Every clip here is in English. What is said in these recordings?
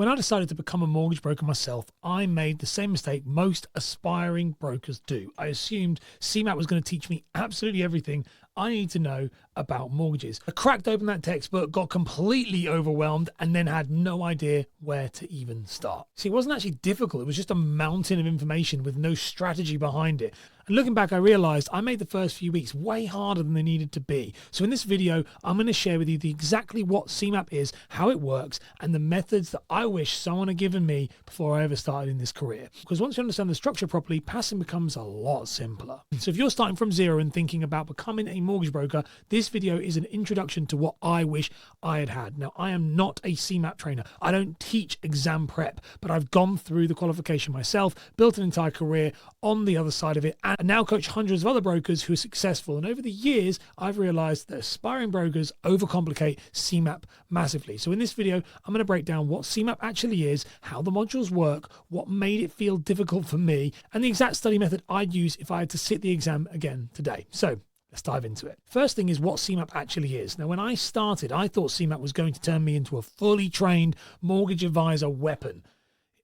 When I decided to become a mortgage broker myself, I made the same mistake most aspiring brokers do. I assumed CeMAP was going to teach me absolutely everything I need to know about mortgages. I cracked open that textbook, got completely overwhelmed, and then had no idea where to even start. See, it wasn't actually difficult. It was just a mountain of information with no strategy behind it. And looking back, I realized I made the first few weeks way harder than they needed to be. So in this video, I'm going to share with you exactly what CeMAP is, how it works, and the methods that I wish someone had given me before I ever started in this career. Because once you understand the structure properly, passing becomes a lot simpler. So if you're starting from zero and thinking about becoming a mortgage broker, this video is an introduction to what I wish I had had. Now, I am not a CeMAP trainer. I don't teach exam prep, but I've gone through the qualification myself, built an entire career on the other side of it, and now coach hundreds of other brokers who are successful. And over the years, I've realized that aspiring brokers overcomplicate CeMAP massively. So in this video, I'm going to break down what CeMAP actually is, how the modules work, what made it feel difficult for me, and the exact study method I'd use if I had to sit the exam again today. So let's dive into it. First thing is what CeMAP actually is. Now, when I started, I thought CeMAP was going to turn me into a fully trained mortgage advisor weapon.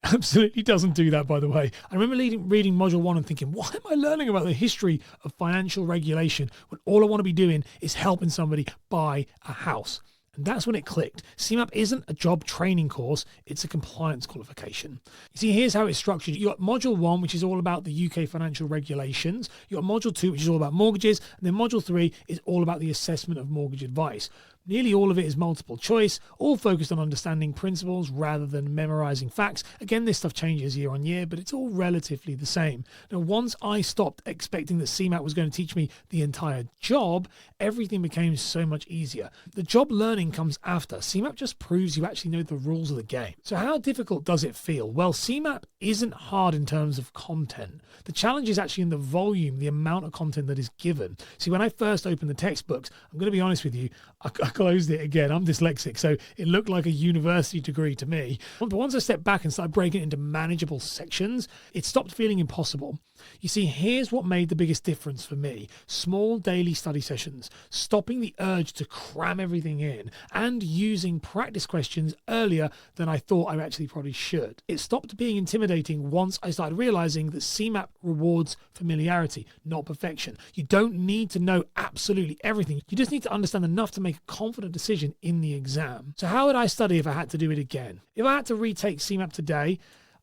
Absolutely doesn't do that, by the way. I remember reading module 1 and thinking, why am I learning about the history of financial regulation when all I want to be doing is helping somebody buy a house? And that's when it clicked. CeMAP isn't a job training course, it's a compliance qualification. You see, here's how it's structured. You got module 1, which is all about the UK financial regulations. You got module 2, which is all about mortgages. And then module 3 is all about the assessment of mortgage advice. Nearly all of it is multiple choice, all focused on understanding principles rather than memorizing facts. Again, this stuff changes year on year, but it's all relatively the same. Now, once I stopped expecting that CeMAP was going to teach me the entire job, everything became so much easier. The job learning comes after. CeMAP just proves you actually know the rules of the game. So how difficult does it feel? Well, CeMAP isn't hard in terms of content. The challenge is actually in the volume, the amount of content that is given. See, when I first opened the textbooks, I'm going to be honest with you, I closed it again. I'm dyslexic, so it looked like a university degree to me. But once I stepped back and started breaking it into manageable sections, it stopped feeling impossible. You see, here's what made the biggest difference for me. Small daily study sessions, stopping the urge to cram everything in, and using practice questions earlier than I thought I actually probably should. It stopped being intimidating once I started realizing that CeMAP rewards familiarity, not perfection. You don't need to know absolutely everything. You just need to understand enough to make a confident decision in the exam. So how would I study if I had to do it again? If I had to retake CeMAP today,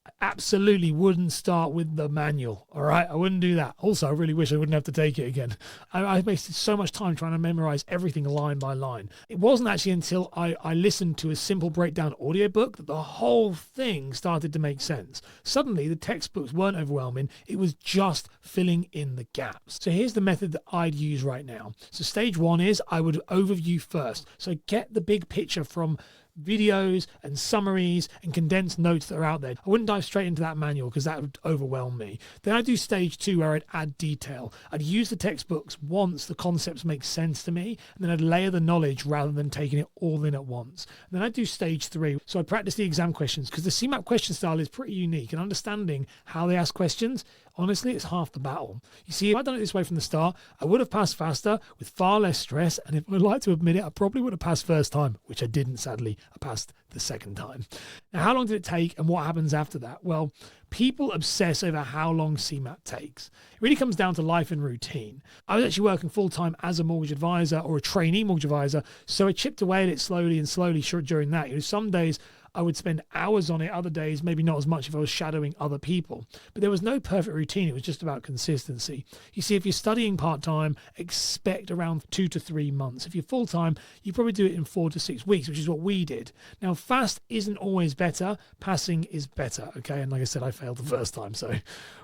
I absolutely wouldn't start with the manual, all right? I wouldn't do that. Also, I really wish I wouldn't have to take it again. I wasted so much time trying to memorize everything line by line. It wasn't actually until I listened to a simple breakdown audiobook that the whole thing started to make sense. Suddenly, the textbooks weren't overwhelming. It was just filling in the gaps. So here's the method that I'd use right now. So stage 1 is I would overview first. So get the big picture from videos and summaries and condensed notes that are out there. I wouldn't dive straight into that manual because that would overwhelm me. Then I do stage 2 where I'd add detail. I'd use the textbooks once the concepts make sense to me, and then I'd layer the knowledge rather than taking it all in at once. And then I'd do stage 3. So I'd practice the exam questions because the CeMAP question style is pretty unique, and understanding how they ask questions, honestly, it's half the battle. You see, if I'd done it this way from the start, I would have passed faster with far less stress, and if I'd like to admit it, I probably would have passed first time, which I didn't, sadly. I passed the second time. Now, how long did it take and what happens after that? Well, people obsess over how long CeMAP takes. It really comes down to life and routine. I was actually working full-time as a mortgage advisor or a trainee mortgage advisor, so I chipped away at it slowly during that. Some days I would spend hours on it, other days maybe not as much if I was shadowing other people. But there was no perfect routine, it was just about consistency. You see, if you're studying part-time, expect around 2 to 3 months. If you're full-time, you probably do it in 4 to 6 weeks, which is what we did. Now, fast isn't always better, passing is better, okay? And like I said, I failed the first time, so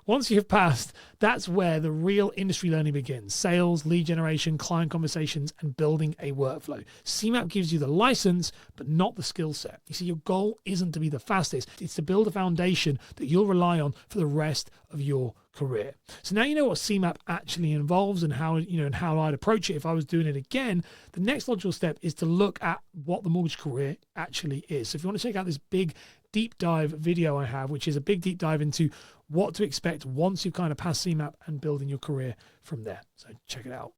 once you've passed, that's where the real industry learning begins. Sales, lead generation, client conversations, and building a workflow. CeMAP gives you the license, but not the skill set. You see, your goal isn't to be the fastest, it's to build a foundation that you'll rely on for the rest of your career. So now you know what CeMAP actually involves and how I'd approach it if I was doing it again. The next logical step is to look at what the mortgage career actually is. So if you want to check out this big deep dive video I have, which is a big deep dive into what to expect once you've kind of passed CeMAP and building your career from there. So check it out.